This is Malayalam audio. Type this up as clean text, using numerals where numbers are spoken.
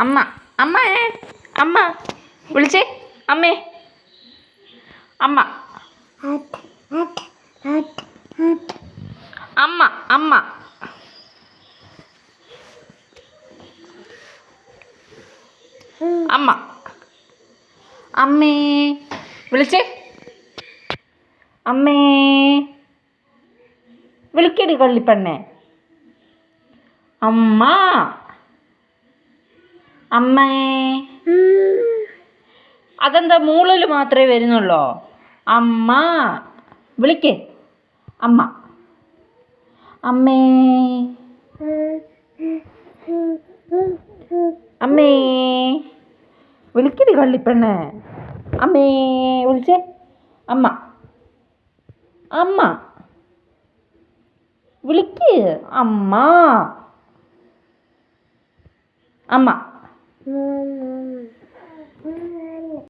അമ്മ അമ്മേ അമ്മ വിളിച്ചേ അമ്മേ അമ്മ അമ്മ അമ്മ അമ്മ അമ്മേ വിളിച്ചേ അമ്മേ വിളിക്കടി കള്ളിപ്പെണ്ണേ അമ്മ അമ്മേ അതെന്താ മൂളൽ മാത്രമേ വരുന്നുള്ളോ? അമ്മ വിളിക്കേ അമ്മ അമ്മേ അമ്മേ വിളിക്കടി കള്ളിപ്പെണ്ണേ അമ്മേ വിളിച്ചേ അമ്മ അമ്മ വിളിക്ക് അമ്മ അമ്മ